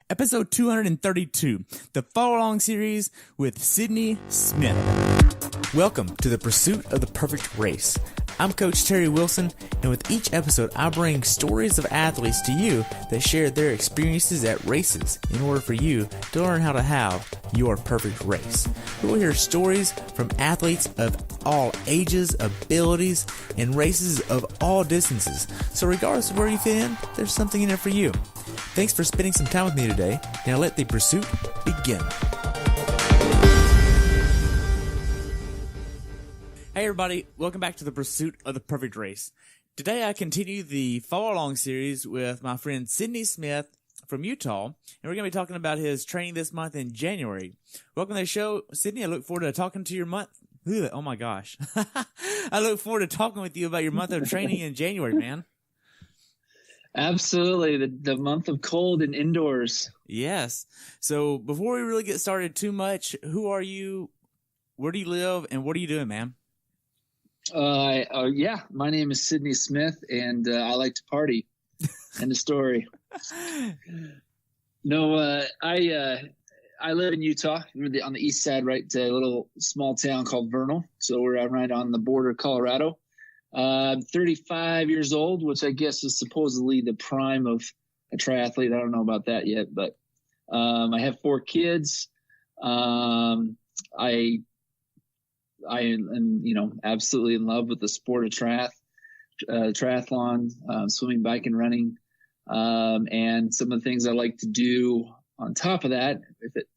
episode 232, the follow-along series with Sidney Smith. Welcome to the pursuit of the perfect race. I'm Coach Terry Wilson, and with each episode, I bring stories of athletes to you that share their experiences at races in order for you to learn how to have your perfect race. We will hear stories from athletes of all ages, abilities, and races of all distances. So regardless of where you fit in, there's something in it for you. Thanks for spending some time with me today. Now let the pursuit begin. Hey everybody, welcome back to the pursuit of the perfect race. Today I continue the follow-along series with my friend Sidney Smith from Utah, and we're going to be talking about his training this month in January. Welcome to the show, Sidney. I look forward to talking to your month. Oh my gosh. I look forward to talking with you about your month of training in January, man. Absolutely. The month of cold and indoors. Yes. So before we really get started too much, who are you? Where do you live? And what are you doing, man? My name is Sidney Smith, and I like to party. End of story. No, I live in Utah, on the east side, right? A little small town called Vernal. So I'm right on the border of Colorado. I'm 35 years old, which I guess is supposedly the prime of a triathlete. I don't know about that yet, but I have 4 kids. I am, absolutely in love with the sport of triathlon, swimming, biking, running. And some of the things I like to do on top of that, if it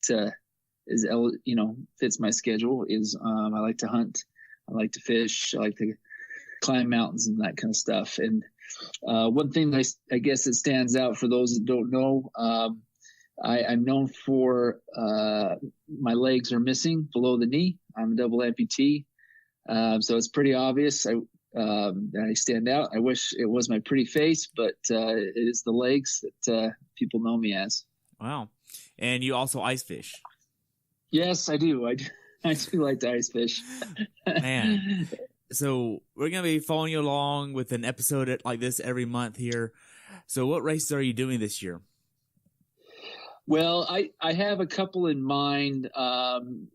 fits my schedule, is I like to hunt. I like to fish. I like to climb mountains and that kind of stuff. And one thing I guess that stands out for those that don't know, I'm known for my legs are missing below the knee. I'm a double amputee, so it's pretty obvious. I stand out. I wish it was my pretty face, but it is the legs that people know me as. Wow. And you also ice fish? Yes, I do. I do like to ice fish. Man. So we're going to be following you along with an episode like this every month here. So what races are you doing this year? Well, I have a couple in mind,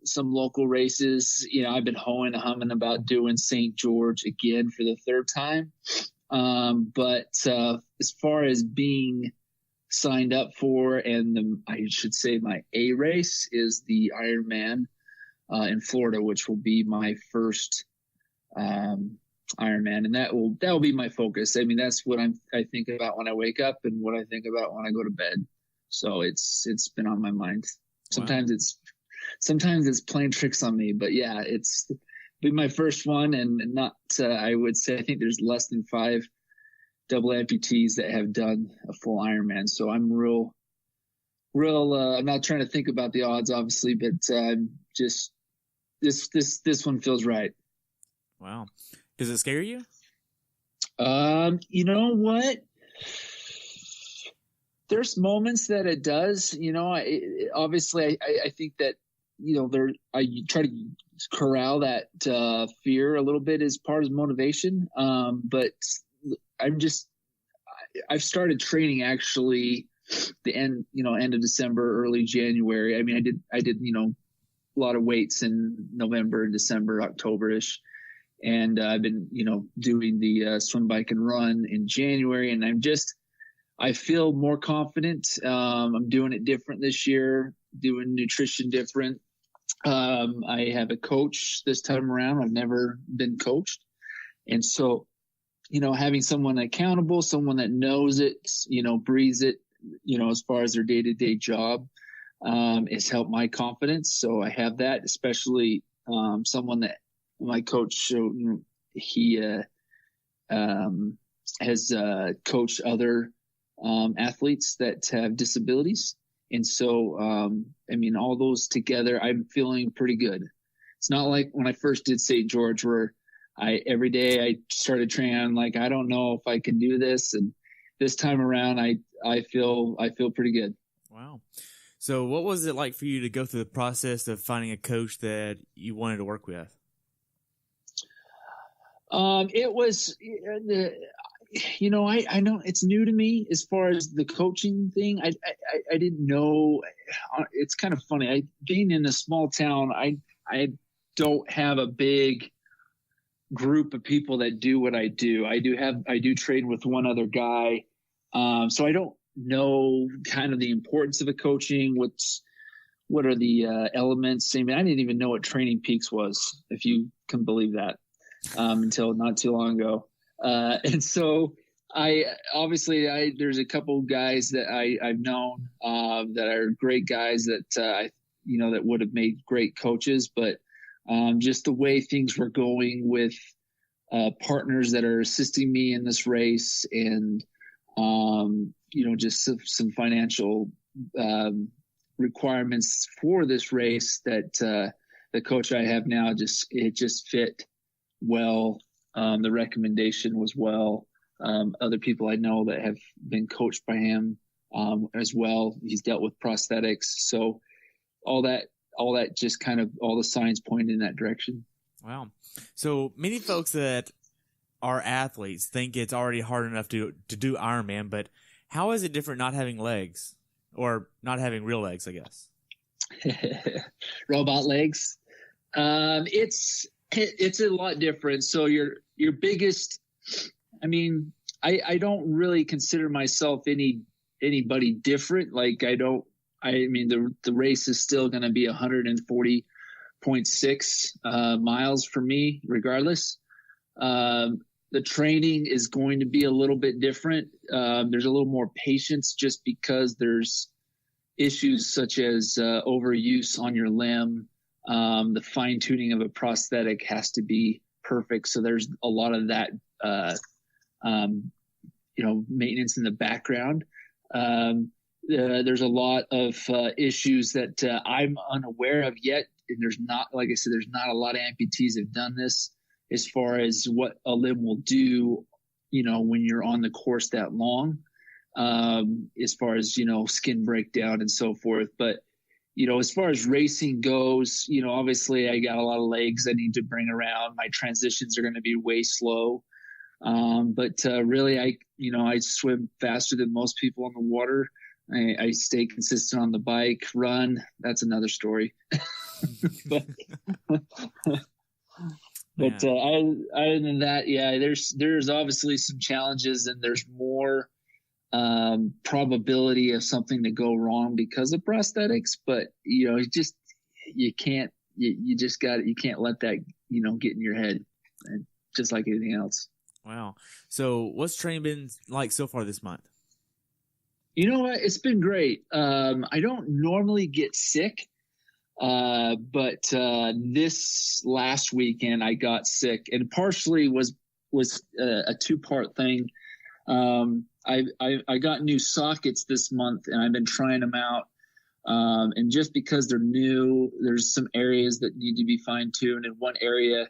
some local races. I've been humming about doing St. George again for the 3rd time. But as far as being signed up for, and I should say my A race is the IRONMAN in Florida, which will be my first Ironman, and that will be my focus. I mean, that's what I think about when I wake up and what I think about when I go to bed. So it's been on my mind. Sometimes it's playing tricks on me, but yeah, it's been my first one, and not. I would say I think there's less than 5 double amputees that have done a full Ironman. So I'm real. I'm not trying to think about the odds, obviously, but just this one feels right. Wow. Does it scare you? You know what? There's moments that it does. Obviously, I think that I try to corral that fear a little bit as part of motivation. But I've started training actually the end of December, early January. I mean, I did a lot of weights in November, December, October-ish. And I've been, doing the swim, bike, and run in January. And I feel more confident. I'm doing it different this year, doing nutrition different. I have a coach this time around. I've never been coached. And so, having someone accountable, someone that knows it, breathes it, as far as their day-to-day job, has helped my confidence. So I have that, especially someone that my coach, he has coached other athletes that have disabilities. And so, all those together, I'm feeling pretty good. It's not like when I first did St. George, where every day I started training, like, I don't know if I can do this. And this time around, I feel pretty good. Wow. So what was it like for you to go through the process of finding a coach that you wanted to work with? It was I know it's new to me as far as the coaching thing. I didn't know. It's kind of funny. Being in a small town, I don't have a big group of people that do what I do. I do train with one other guy. So I don't know kind of the importance of the coaching. What are the elements? I mean, I didn't even know what Training Peaks was, if you can believe that, until not too long ago. And so there's a couple guys that I've known that are great guys that that would have made great coaches, but just the way things were going with partners that are assisting me in this race, and just some financial requirements for this race that the coach I have now just fit well. The recommendation was well. Other people I know that have been coached by him as well. He's dealt with prosthetics. So all that just kind of all the signs point in that direction. Wow. So many folks that are athletes think it's already hard enough to do Ironman, but how is it different not having legs, or not having real legs, I guess? Robot legs. It's a lot different. So your biggest, I don't really consider myself anybody different. Like the race is still going to be 140.6 miles for me, regardless. The training is going to be a little bit different. There's a little more patience, just because there's issues such as overuse on your limb. The fine tuning of a prosthetic has to be perfect. So there's a lot of that, maintenance in the background. There's a lot of issues that I'm unaware of yet. And there's not, like I said, there's not a lot of amputees have done this, as far as what a limb will do, when you're on the course that long, as far as, skin breakdown and so forth. But, as far as racing goes, obviously I got a lot of legs I need to bring around. My transitions are going to be way slow. But really, I swim faster than most people on the water. I stay consistent on the bike. Run, that's another story. But other than that, yeah, there's obviously some challenges, and there's more probability of something to go wrong because of prosthetics. But you can't let that get in your head, and just like anything else. Wow. So what's training been like so far this month? You know what? It's been great. I don't normally get sick. But this last weekend I got sick, and partially was a two-part thing. I got new sockets this month, and I've been trying them out. And just because they're new, there's some areas that need to be fine-tuned, and one area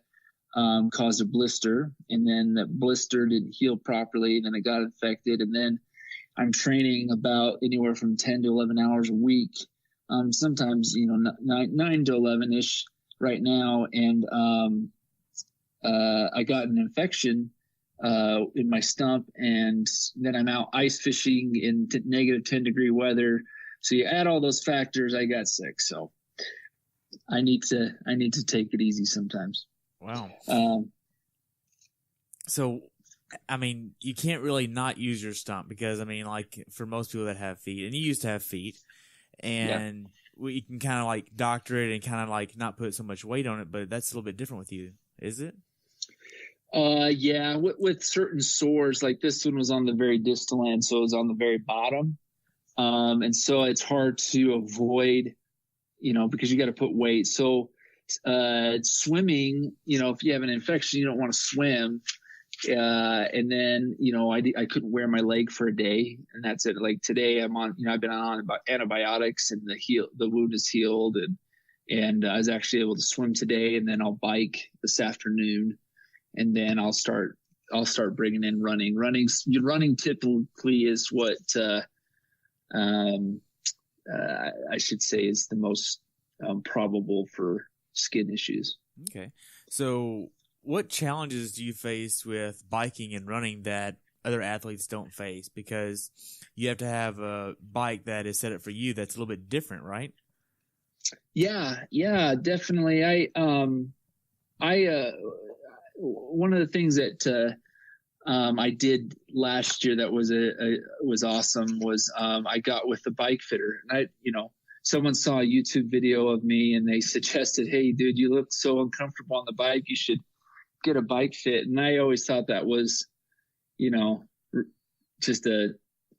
caused a blister, and then the blister didn't heal properly, and then it got infected. And then I'm training about anywhere from 10 to 11 hours a week. Sometimes, 9 to 11-ish right now. And I got an infection in my stump, and then I'm out ice fishing in negative 10-degree weather. So you add all those factors, I got sick. So I need to take it easy sometimes. Wow. So, you can't really not use your stump, because, like for most people that have feet, and you used to have feet, and you can kind of like doctor it and kind of like not put so much weight on it, but that's a little bit different with you, is it? Yeah, with certain sores, like this one was on the very distal end, so it was on the very bottom. And so it's hard to avoid, because you got to put weight. So swimming, if you have an infection, you don't want to swim. And then, I couldn't wear my leg for a day, and that's it. Like today I'm on, I've been on antibiotics, and the wound is healed, and I was actually able to swim today, and then I'll bike this afternoon, and then I'll start bringing in running. Running typically is what, I should say is the most probable for skin issues. Okay. So what challenges do you face with biking and running that other athletes don't face, because you have to have a bike that is set up for you that's a little bit different, right? Yeah, definitely. One of the things that I did last year that was awesome was I got with the bike fitter, and someone saw a YouTube video of me and they suggested, "Hey, dude, you look so uncomfortable on the bike. You should get a bike fit." And I always thought that was, just a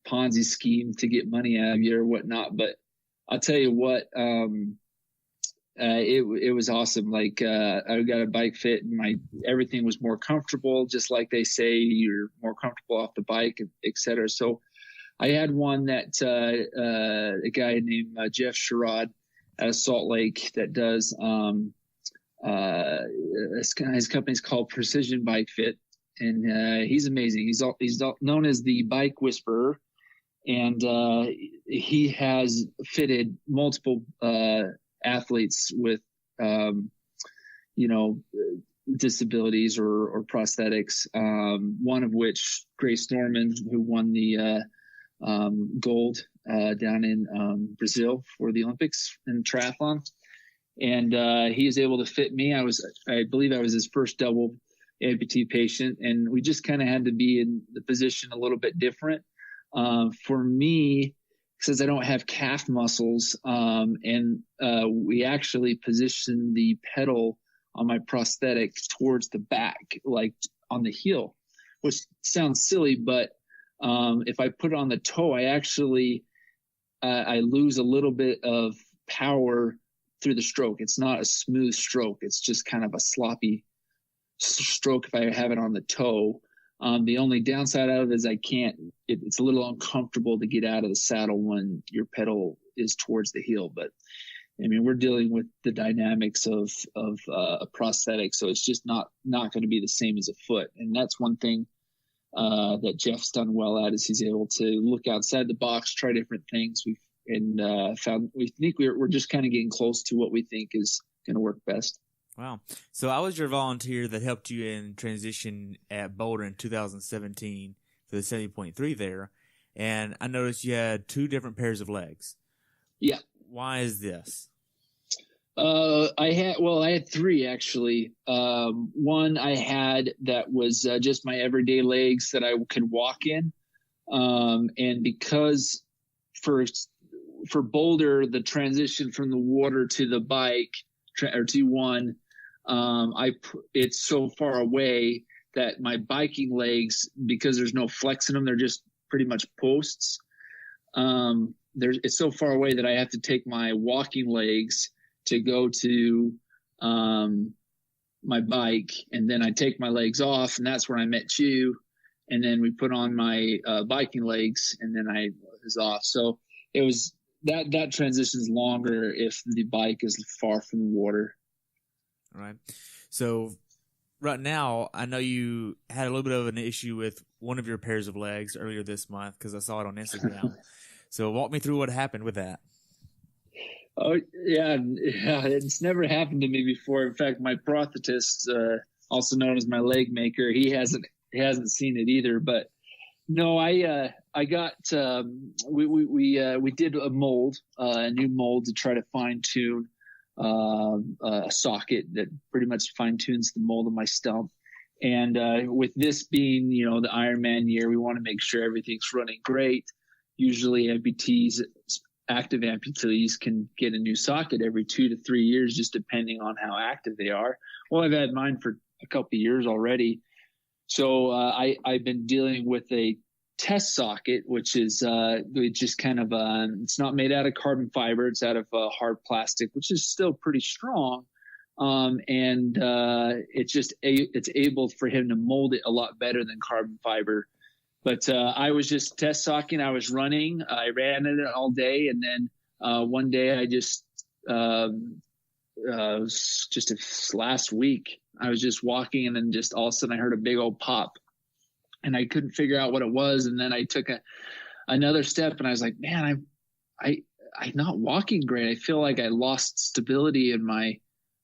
Ponzi scheme to get money out of you or whatnot. But I'll tell you what, it was awesome. Like, I got a bike fit and everything was more comfortable. Just like they say, you're more comfortable off the bike, et cetera. So I had one that a guy named Jeff Sherrod out of Salt Lake that does his company's called Precision Bike Fit, and he's amazing. He's known as the Bike Whisperer, and he has fitted multiple athletes with disabilities or prosthetics. One of which, Grace Norman, who won the gold down in Brazil for the Olympics in triathlon, and he was able to fit me. I believe I was his first double amputee patient, and we just kind of had to be in the position a little bit different. For me, since I don't have calf muscles, and we actually positioned the pedal on my prosthetic towards the back, like on the heel, which sounds silly, but if I put it on the toe, I actually I lose a little bit of power through the stroke. It's not a smooth stroke. It's just kind of a sloppy stroke if I have it on the toe. The only downside of it is it's a little uncomfortable to get out of the saddle when your pedal is towards the heel. But I mean, we're dealing with the dynamics of a prosthetic, so it's just not going to be the same as a foot. And that's one thing that Jeff's done well at, is he's able to look outside the box, try different things. We think we're just kind of getting close to what we think is going to work best. Wow. So I was your volunteer that helped you in transition at Boulder in 2017 for the 70.3 there. And I noticed you had 2 different pairs of legs. Yeah. Why is this? I had 3 actually. One I had that was just my everyday legs that I could walk in. And because for Boulder, the transition from the water to the bike or T1, it's so far away that my biking legs, because there's no flex in them, they're just pretty much posts. It's so far away that I have to take my walking legs to go to my bike, and then I take my legs off, and that's where I met you. And then we put on my biking legs, and then I was off. So it was that transition's longer if the bike is far from the water. All right. So right now, I know you had a little bit of an issue with one of your pairs of legs earlier this month, because I saw it on Instagram. So walk me through what happened with that. Oh yeah, it's never happened to me before. In fact, my prosthetist, also known as my leg maker, he hasn't seen it either. But no, I got we did a new mold to try to fine tune a socket that pretty much fine tunes the mold of my stump. And with this being the Ironman year, we want to make sure everything's running great. Usually active amputees can get a new socket every 2 to 3 years, just depending on how active they are. Well, I've had mine for a couple of years already. So I've been dealing with a test socket, which is just kind of it's not made out of carbon fiber. It's out of hard plastic, which is still pretty strong. And it's able for him to mold it a lot better than carbon fiber. But I was just test socking. I was running. I ran it all day, and then one day I just last week I was just walking, and then just all of a sudden I heard a big old pop, and I couldn't figure out what it was. And then I took another step, and I was like, man, I'm not walking great. I feel like I lost stability in my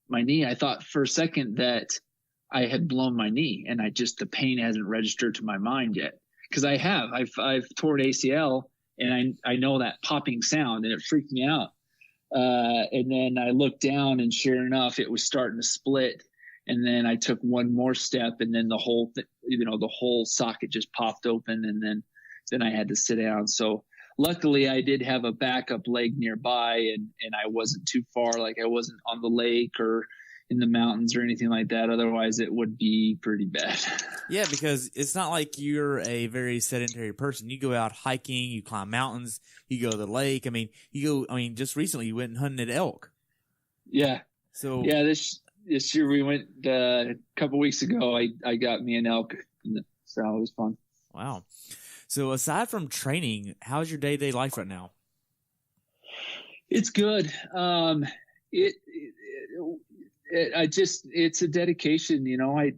knee. I thought for a second that I had blown my knee, and the pain hasn't registered to my mind yet. because I've torn ACL, and I know that popping sound, and it freaked me out. And then I looked down, and sure enough, it was starting to split. And then I took one more step, and then the whole socket just popped open, and then I had to sit down. So luckily I did have a backup leg nearby, and I wasn't too far. Like, I wasn't on the lake or in the mountains or anything like that. Otherwise it would be pretty bad. Yeah, because it's not like you're a very sedentary person. You go out hiking, you climb mountains, you go to the lake. Just recently you went and hunted elk. Yeah. So yeah, this year we went a couple weeks ago. I got me an elk, so it was fun. Wow. So aside from training, how's your day-to-day life right now? It's good. It's a dedication, I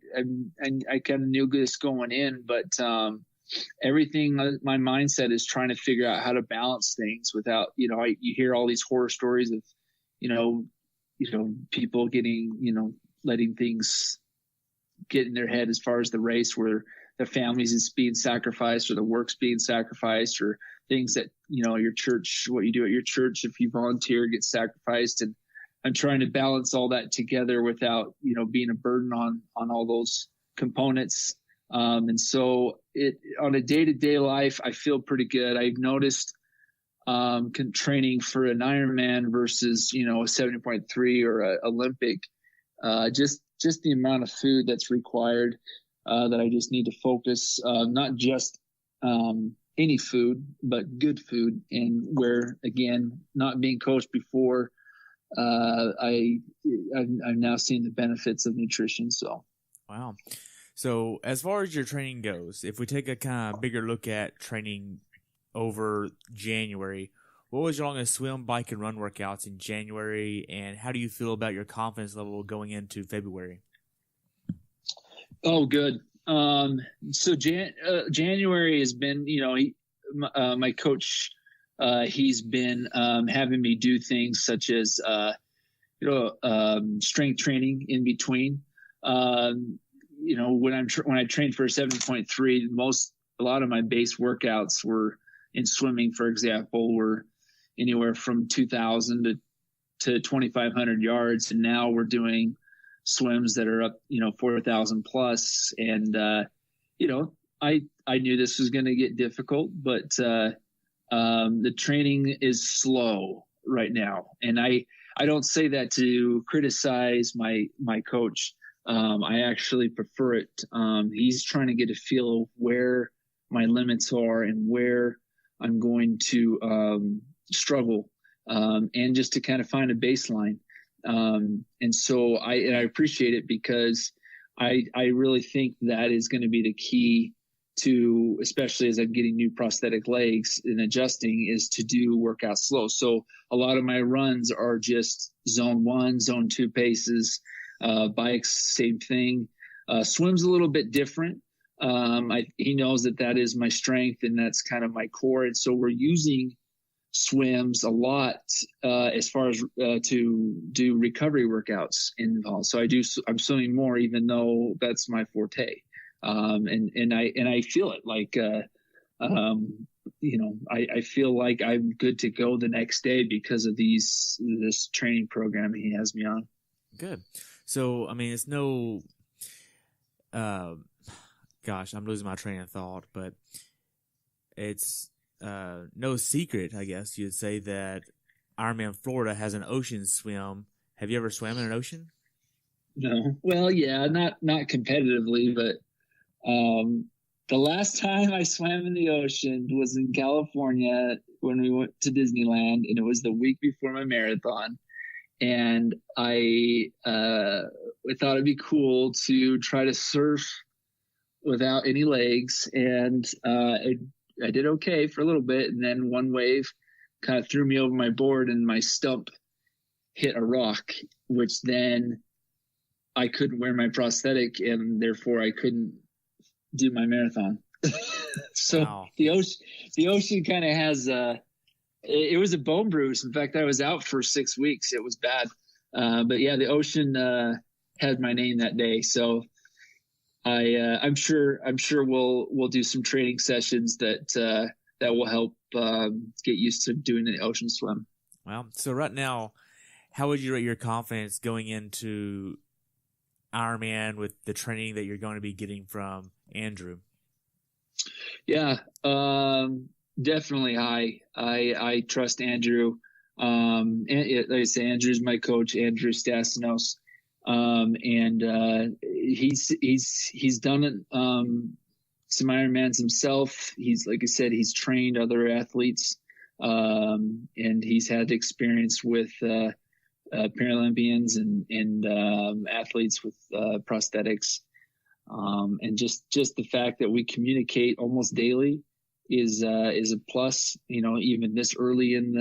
kind of knew this going in, but everything, my mindset is trying to figure out how to balance things without, you hear all these horror stories of, people getting, letting things get in their head as far as the race, where the families is being sacrificed, or the work's being sacrificed, or things that, your church, what you do at your church, if you volunteer, gets sacrificed. And I'm trying to balance all that together without, being a burden on all those components. And so on a day-to-day life, I feel pretty good. I've noticed training for an Ironman versus, a 70.3 or a Olympic, just the amount of food that's required, that I just need to focus, not just any food, but good food. And where, again, not being coached before, I'm now seeing the benefits of nutrition. So, wow. So as far as your training goes, if we take a kind of bigger look at training over January, what was your longest swim, bike, and run workouts in January, and how do you feel about your confidence level going into February? Oh, good. So January has been, my coach, he's been having me do things such as, strength training in between. When I trained for a 7.3, a lot of my base workouts were in swimming, for example, were anywhere from 2,000 to 2,500 yards. And now we're doing swims that are up, 4,000 plus. And, I knew this was going to get difficult, but, the training is slow right now. And I don't say that to criticize my coach. I actually prefer it. He's trying to get a feel of where my limits are and where I'm going to struggle, and just to kind of find a baseline. And so I appreciate it, because I really think that is going to be the key to, especially as I'm getting new prosthetic legs and adjusting, is to do workouts slow. So a lot of my runs are just zone 1, zone 2 paces, bikes, same thing. Swim's a little bit different. He knows that is my strength, and that's kind of my core. And so we're using swims a lot, as far as, to do recovery workouts involved. So I'm swimming more, even though that's my forte. And I feel it, like, I feel like I'm good to go the next day because of this training program he has me on. Good. So, it's no, gosh, I'm losing my train of thought, but it's, no secret, I guess you'd say, that Ironman Florida has an ocean swim. Have you ever swam in an ocean? No. Well, yeah, not competitively, but the last time I swam in the ocean was in California when we went to Disneyland, and it was the week before my marathon. And I thought it'd be cool to try to surf without any legs. And I did okay for a little bit. And then one wave kind of threw me over my board, and my stump hit a rock, which then I couldn't wear my prosthetic, and therefore I couldn't do my marathon. So wow. The ocean kind of has it was a bone bruise. In fact, I was out for 6 weeks. It was bad. But yeah, the ocean had my name that day. So I'm sure we'll do some training sessions that will help get used to doing an ocean swim. Well, so right now, how would you rate your confidence going into Ironman with the training that you're going to be getting from Andrew? Yeah, definitely high. I trust Andrew. And like I say, Andrew's my coach, Andrew Stasinos. And he's done it, some Ironmans himself. He's, like I said, he's trained other athletes, and he's had experience with, Paralympians and athletes with, prosthetics. And just the fact that we communicate almost daily is a plus, even this early in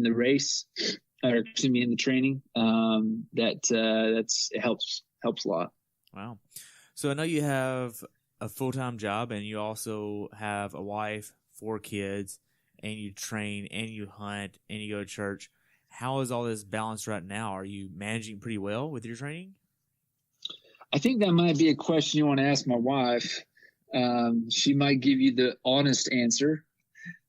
the race, or excuse me, in the training. It helps a lot. Wow. So I know you have a full-time job and you also have a wife, 4 kids, and you train and you hunt and you go to church. How is all this balanced right now? Are you managing pretty well with your training? I think that might be a question you want to ask my wife. She might give you the honest answer.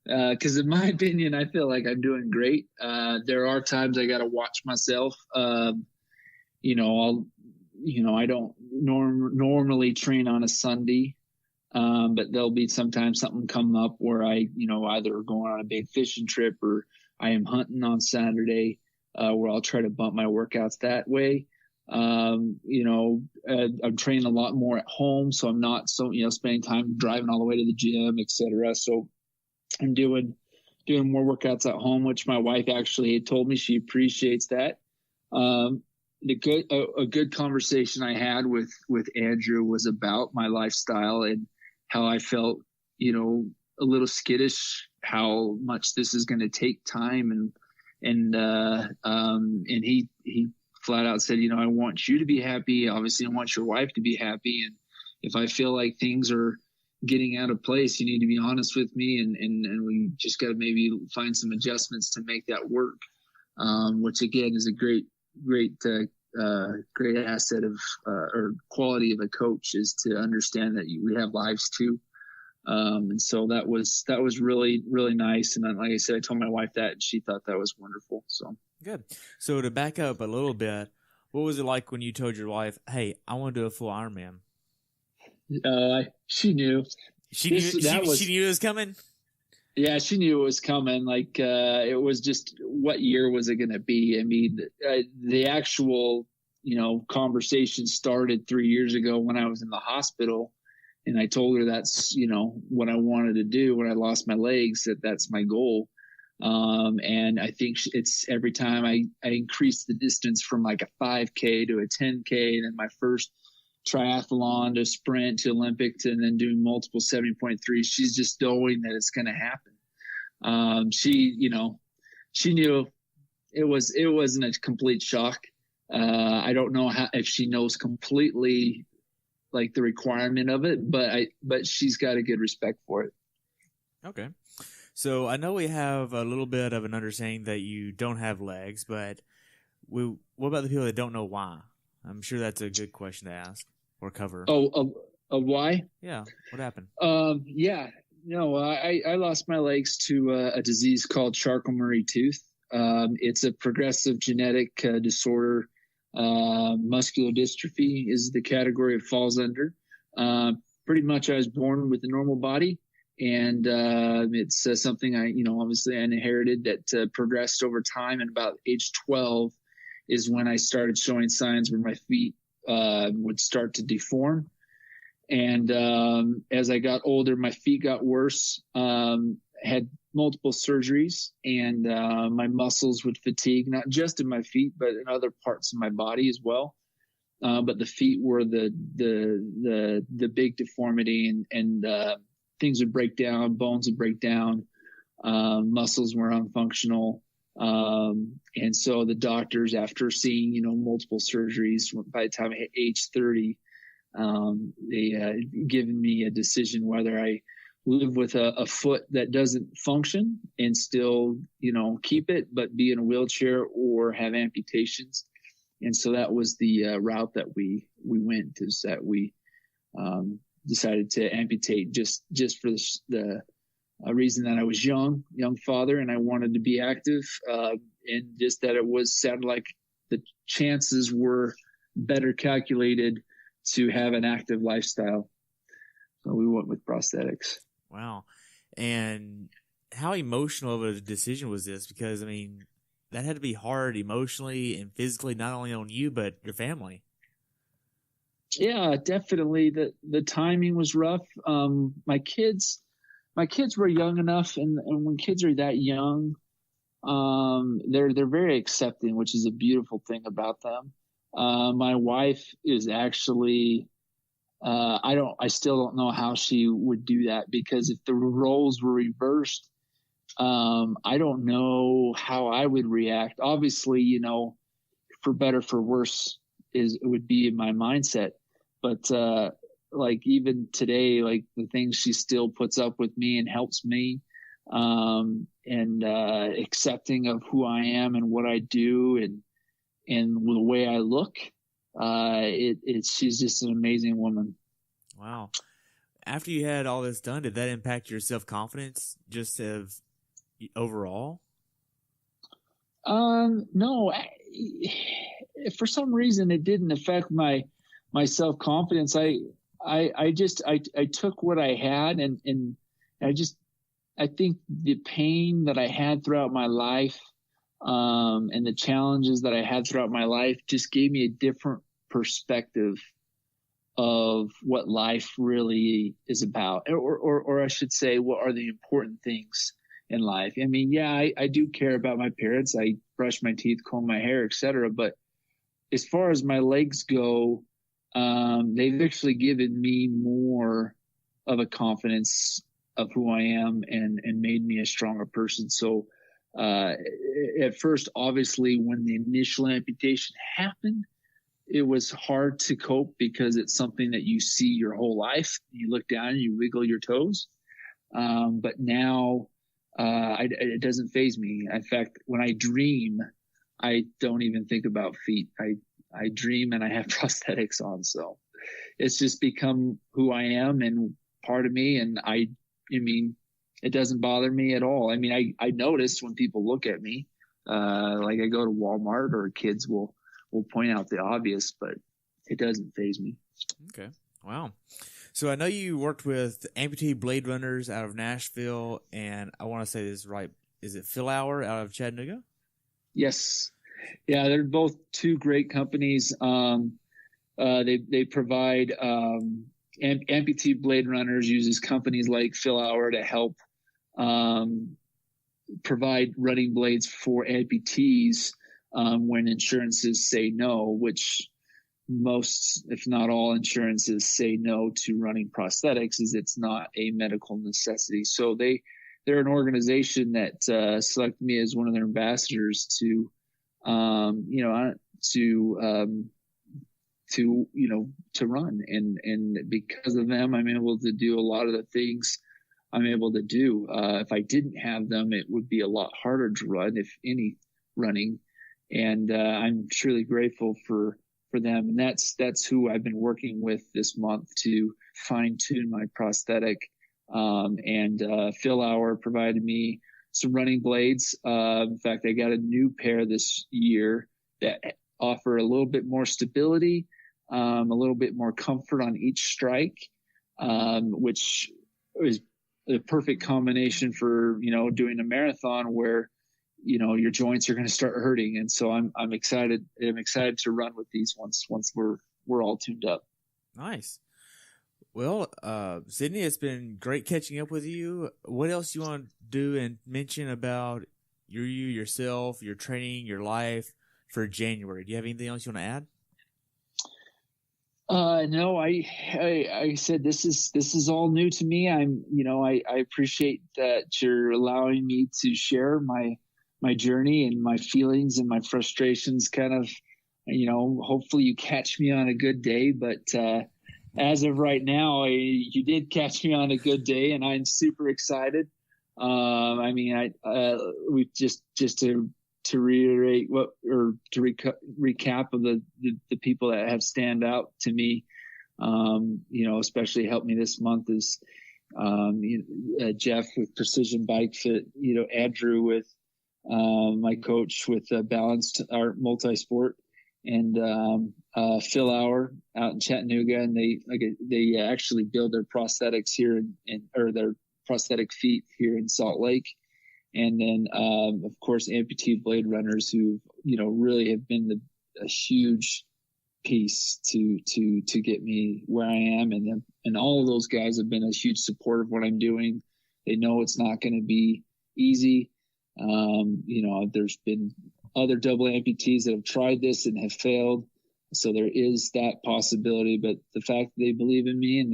Because in my opinion, I feel like I'm doing great. There are times I got to watch myself. I don't normally train on a Sunday, but there'll be sometimes something come up where I, either going on a big fishing trip or I am hunting on Saturday, where I'll try to bump my workouts that way. I'm training a lot more at home, so I'm not spending time driving all the way to the gym, etc. So I'm doing more workouts at home, which my wife actually had told me she appreciates that. A good conversation I had with Andrew was about my lifestyle and how I felt, a little skittish, how much this is going to take time, and he flat out said, I want you to be happy. Obviously, I want your wife to be happy, and if I feel like things are getting out of place, you need to be honest with me, and we just got to maybe find some adjustments to make that work, which again is a great asset of or quality of a coach, is to understand that we have lives too. And so that was really, really nice. And then, like I said, I told my wife that, and she thought that was wonderful. So good. So to back up a little bit, what was it like when you told your wife, "Hey, I want to do a full Ironman"? She knew. She knew it was coming. Yeah, she knew it was coming. Like, it was just, what year was it going to be? I mean, the actual, conversation started 3 years ago when I was in the hospital, and I told her that's, what I wanted to do when I lost my legs, that's my goal. And I think it's every time I increased the distance from like a 5K to a 10K, and then my first triathlon to sprint to Olympic and then doing multiple 70.3, she's just knowing that it's going to happen. She knew it wasn't a complete shock. I don't know if she knows completely like the requirement of it, but she's got a good respect for it. Okay. So I know we have a little bit of an understanding that you don't have legs, but what about the people that don't know why? I'm sure that's a good question to ask or cover. Oh, why? Yeah. What happened? Yeah. No, I lost my legs to a disease called Charcot Marie Tooth. It's a progressive genetic disorder. Muscular dystrophy is the category it falls under. Pretty much I was born with a normal body, and it's something obviously I inherited that progressed over time. And about age 12 is when I started showing signs where my feet would start to deform. And as I got older, my feet got worse, had multiple surgeries, and my muscles would fatigue, not just in my feet, but in other parts of my body as well. But the feet were the big deformity, and things would break down, bones would break down, muscles were unfunctional. And so the doctors, after seeing, multiple surgeries, by the time I hit age 30, they given me a decision whether I live with a foot that doesn't function and still, keep it, but be in a wheelchair, or have amputations. And so that was the route that we went, is that we decided to amputate just for the reason that I was young father, and I wanted to be active, and just that sounded like the chances were better calculated to have an active lifestyle. So we went with prosthetics. Wow. And how emotional of a decision was this? Because, I mean, that had to be hard emotionally and physically, not only on you, but your family. Yeah, definitely. The timing was rough. My kids were young enough, and when kids are that young, they're very accepting, which is a beautiful thing about them. My wife is actually, I still don't know how she would do that, because if the roles were reversed, I don't know how I would react. Obviously, for better, for worse it would be in my mindset. But, like even today, like the things she still puts up with me and helps me, and accepting of who I am and what I do and the way I look, she's just an amazing woman. Wow. After you had all this done, did that impact your self-confidence just overall? No, for some reason it didn't affect my self-confidence. I took what I had, and I think the pain that I had throughout my life, and the challenges that I had throughout my life just gave me a different perspective of what life really is about, or I should say, what are the important things in life. I mean, yeah, I do care about my parents. I brush my teeth, comb my hair, etc. But as far as my legs go, they've actually given me more of a confidence of who I am and made me a stronger person. So at first, obviously, when the initial amputation happened, it was hard to cope because it's something that you see your whole life. You look down and you wiggle your toes. But now it doesn't faze me. In fact, when I dream, I don't even think about feet. I dream and I have prosthetics on. So it's just become who I am and part of me. And I mean, it doesn't bother me at all. I mean, I notice when people look at me, like I go to Walmart or kids will point out the obvious, but it doesn't faze me. Okay. Wow. So I know you worked with Amputee Blade Runners out of Nashville, and I want to say this right. Is it Phil Hour out of Chattanooga? Yes. Yeah, they're both two great companies. They provide Amputee Blade Runners uses companies like Phil Hour to help provide running blades for amputees when insurances say no, which most, if not all, insurances say no to running prosthetics, is it's not a medical necessity. So they're an organization that selected me as one of their ambassadors to run, and because of them, I'm able to do a lot of the things I'm able to do. If I didn't have them, it would be a lot harder to run, if any running. And I'm truly grateful for them. And that's who I've been working with this month to fine tune my prosthetic. Phil Hour provided me some running blades. In fact, I got a new pair this year that offer a little bit more stability, a little bit more comfort on each strike, which is the perfect combination for, doing a marathon where, your joints are going to start hurting. And so I'm excited. I'm excited to run with these once we're all tuned up. Nice. Well, Sidney, it's been great catching up with you. What else you want to do and mention about yourself, your training, your life for January? Do you have anything else you want to add? No, I said, this is all new to me. I appreciate that you're allowing me to share my journey and my feelings and my frustrations. Kind of, hopefully you catch me on a good day, but, as of right now, you did catch me on a good day, and I'm super excited. We just to reiterate recap of the people that have stand out to me. Especially helped me this month is Jeff with Precision Bike Fit, Andrew with my coach with Balanced Art Multisport, and Phil Hour out in Chattanooga, and they actually build their prosthetics here or their prosthetic feet here in Salt Lake. And then, of course, Amputee Blade Runners, who, really have been a huge piece to get me where I am. And all of those guys have been a huge support of what I'm doing. They know it's not going to be easy. There's been other double amputees that have tried this and have failed. So there is that possibility, but the fact that they believe in me and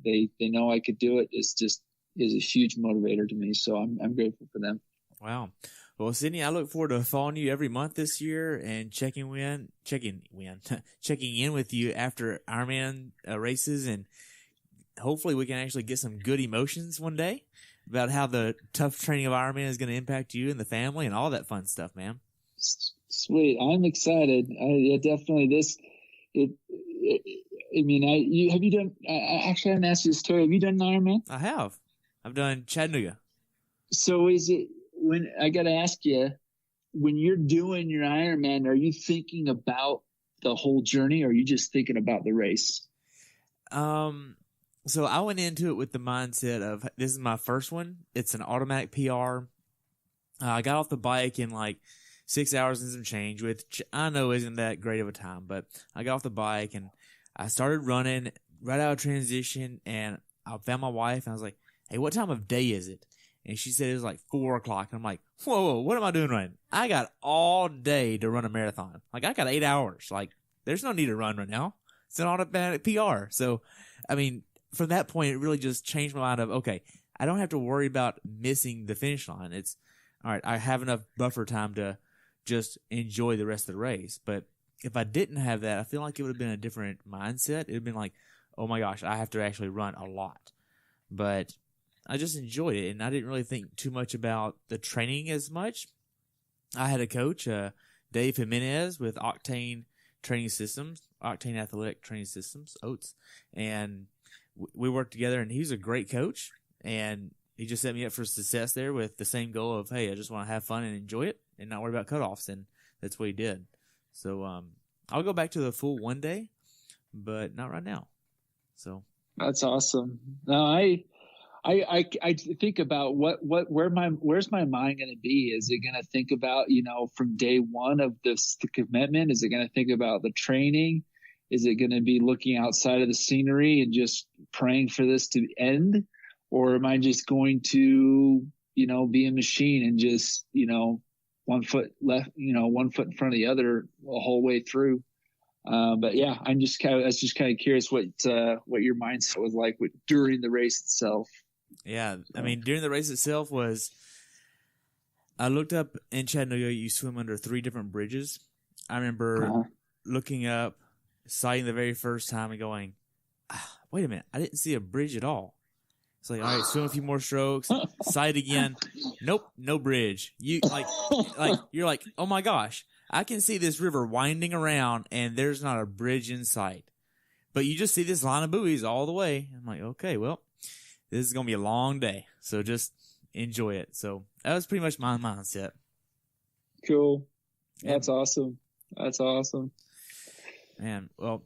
they know I could do it is a huge motivator to me. So I'm grateful for them. Wow. Well, Sidney, I look forward to following you every month this year and checking in with you after Ironman races, and hopefully we can actually get some good emotions one day about how the tough training of Ironman is going to impact you and the family and all that fun stuff, man. Sweet. I'm excited. Definitely I haven't asked you this, Terry. Have you done an Ironman? I have. I've done Chattanooga. So is it, when I got to ask you, when you're doing your Ironman, are you thinking about the whole journey, or are you just thinking about the race? So I went into it with the mindset of, this is my first one. It's an automatic PR. I got off the bike in like 6 hours and some change, which I know isn't that great of a time, but I got off the bike and I started running right out of transition, and I found my wife and I was like, hey, what time of day is it? And she said it was like 4 o'clock. And I'm like, whoa, what am I doing running? I got all day to run a marathon. Like, I got 8 hours. Like, there's no need to run right now. It's an automatic PR. So, I mean, from that point, it really just changed my mind of, okay, I don't have to worry about missing the finish line. It's, all right, I have enough buffer time to just enjoy the rest of the race. But if I didn't have that, I feel like it would have been a different mindset. It would have been like, oh my gosh, I have to actually run a lot. But I just enjoyed it, and I didn't really think too much about the training as much. I had a coach, Dave Jimenez, with Octane Athletic Training Systems, OATS, and we worked together, and he's a great coach, and he just set me up for success there with the same goal of, hey, I just want to have fun and enjoy it and not worry about cutoffs, and that's what he did. So I'll go back to the full one day, but not right now. So that's awesome. No, I think about where's my mind going to be? Is it going to think about, from day one of the commitment? Is it going to think about the training? Is it going to be looking outside of the scenery and just praying for this to end? Or am I just going to, be a machine and just, one foot left, one foot in front of the other the whole way through? But yeah, I was just kind of curious what your mindset was like during the race itself. Yeah, I mean, during the race itself I looked up in Chattanooga, you swim under 3 different bridges. I remember looking up, sighting the very first time and going, wait a minute, I didn't see a bridge at all. It's like, all right, swim a few more strokes, sight again. Nope, no bridge. You're like, oh my gosh, I can see this river winding around and there's not a bridge in sight. But you just see this line of buoys all the way. I'm like, okay, well, this is going to be a long day, so just enjoy it. So that was pretty much my mindset. Cool. That's awesome. That's awesome. Man, well,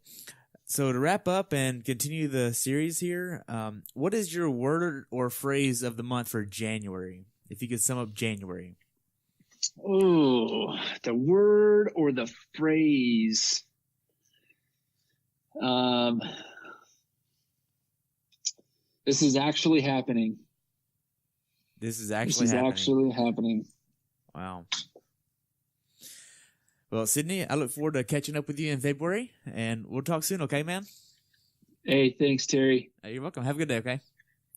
so to wrap up and continue the series here, what is your word or phrase of the month for January? If you could sum up January. Oh, the word or the phrase. This is actually happening. This is actually happening. Wow. Well, Sidney, I look forward to catching up with you in February, and we'll talk soon, okay, man? Hey, thanks, Terry. You're welcome. Have a good day, okay?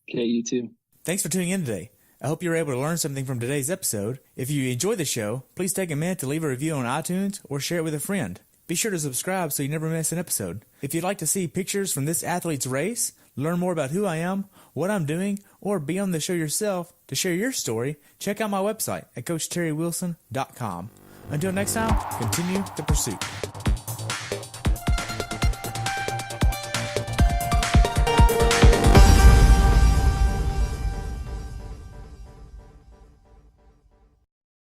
Okay, you too. Thanks for tuning in today. I hope you were able to learn something from today's episode. If you enjoyed the show, please take a minute to leave a review on iTunes or share it with a friend. Be sure to subscribe so you never miss an episode. If you'd like to see pictures from this athlete's race, learn more about who I am, what I'm doing, or be on the show yourself to share your story, check out my website at CoachTerryWilson.com. Until next time, continue the pursuit.